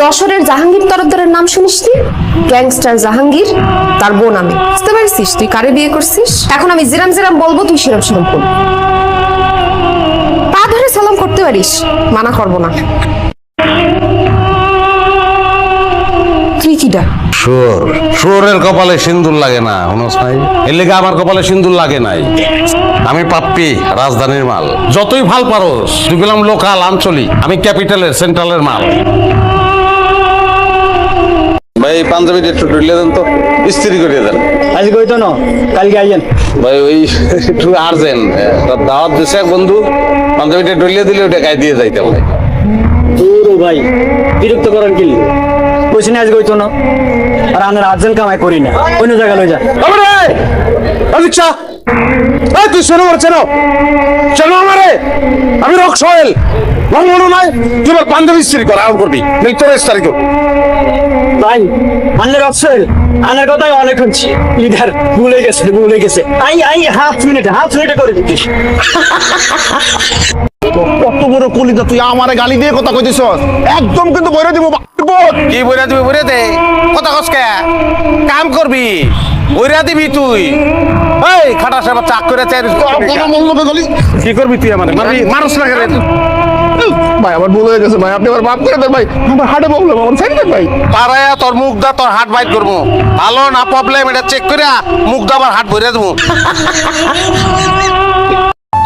যশোরের জাহাঙ্গীর তরফদারের নাম শুনিস তুই? গ্যাংস্টার জাহাঙ্গীর, তার বোন আমি। বুঝতে পারছিস তুই কারে বিয়ে করছিস? এখন আমি জিরাম জিরাম বলবো, তুই সেরম সেরম করবি। পা ধরে সালাম করতে পারিস, মানা করবো না। তুই কিডা? শুয়োরের কপালে সিন্দুর লাগে না, অনুস নাই? এর লেগে আমার কপালে সিন্দুর লাগে নাই। আমি পাপ্পি, রাজধানীর মাল। যতই ভাল পারোস, তুই গেলাম লোকাল আঞ্চলিক, আমি ক্যাপিটালের সেন্ট্রালের মাল। ভাই পাঞ্জাবিটা একটু ঢুলে দেন তো, ইস্ত্রি করিয়ে দেন। আজকে হইতো না, কালকে আইয়েন। ভাই ওই একটু আর্জেন্ট, দাওয়াত দিছে এক বন্ধু, পাঞ্জাবিটা ঢুলিয়ে দিলে ওটা গায়ে দিয়ে যাইতে ভাই। ও ভাই, বিরক্ত করেন কি? কইছি না আজকে হইতো না, আর আমরা আর্জেন্ট কামাই করি না, অন্য জায়গায় লই যা। আচ্ছা তুই শোনো চেনো চেনো আমারে, আমি রক সোহেল মনে নাই, তুই আমার পাঞ্জাবি ইস্ত্রি কর, আরাম করবি তোর ইস্তারি কর। ভাই আন্নার অপশন আনার কথাই অনেক শুনছি, লিডার ভুলে গেছে। আই হাফ মিনিটে করে দিচ্ছি। কত বড় কলিজা, তুই আমারে গালি দিয়ে কথা কইতেছস? একদম কিন্তু বইরা দিব। কি বইরা দিবি? বইরা দে, কথা কসকে কাম করবি, বইরা দিবি তুই। এই খাটা সাহেব চাক করে কি করবি তুই? আমারে মারবি? মানুষ না গেলে ভাই আমার ভুল হয়ে গেছে ভাই, আপনি আমার মাফ করে দেন ভাই, আমার হার্টে প্রবলেম, আমার সাইড দেন ভাই। পারায়া তোর মুখ দা, তোর হাট বাইট করবো। ভালো না প্রবলেম এটা চেক করে মুখ দা আবার হাট ভরে দেবো।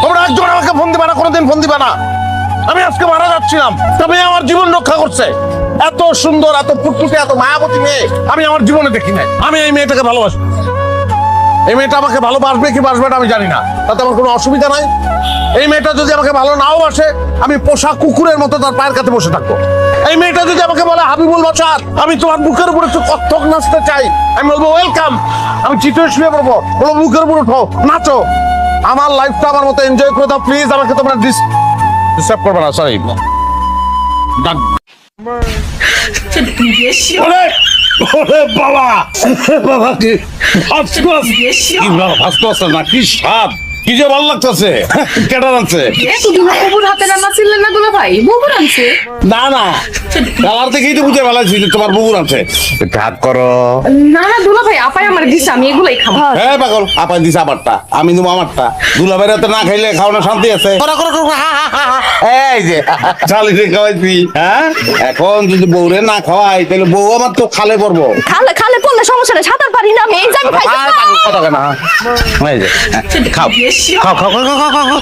তোমরা একজন আমাকে ফোন দিবা না, কোনোদিন ফোন দিবা না। আমি আজকে মারা যাচ্ছিলাম, তবে আমার জীবন রক্ষা করছে। এত সুন্দর, এত ফুটফুটে, এত মায়াবতী মেয়ে আমি আমার জীবনে দেখি নাই। আমি এই মেয়েটাকে ভালোবাসি। এই মেয়েটা আমাকে ভালোবাসবে কি বাসবে না আমি জানি না, তাতে আমার কোনো অসুবিধা নাই। এই মেয়েটা যদি আমাকে ভালো নাও বাসে, আমি পোষা কুকুরের মতো তার পায়ের কাছে বসে থাকবো। এই মেয়েটা যদি আমাকে বলে হাবিবুল বাসার, আমি তোমার বুকের উপর একটু কত্থক নাচতে চাই, আমি বলবো ওয়েলকাম। আমি চিঠে শুয়ে পড়বো, বলবো বুকের উপর উঠো, নাচো। আমার লাইফটা আমার মতো এনজয় করে দাও প্লিজ। আমাকে তোমরা ডিস্টার্ব করবে না, সরি। বাবা বাবা কি ভাস্কর না, কি স্বাদ, কি যে ভালো লাগতেছে। কেটার আছে? না না, কালার থেকেই তো বুঝে ভালো ছিল তোমার বুবুর আছে। হাত করো। না না দুলা ভাই, আপাই আমার দিছে, আমি এগুলাই খাবো। হ্যাঁ পাগল, আপা দিছে আমারটা, আমি তুমি আমারটা। দুলাভাইরা তো না খাইলে খাওয়ানো শান্তি আছে। এই যে চালিয়ে খাওয়াইছি, হ্যাঁ। এখন যদি বউরে না খাওয়াই তাহলে বউ আমার তো খালে পড়বো। খালে পড়লে সমস্যা নেই, সাঁতার পারি না আমি, এই যে আমি খাইছি। কথা কেন? এই যে খাও খাও খাও খাও খাও খাও খাও।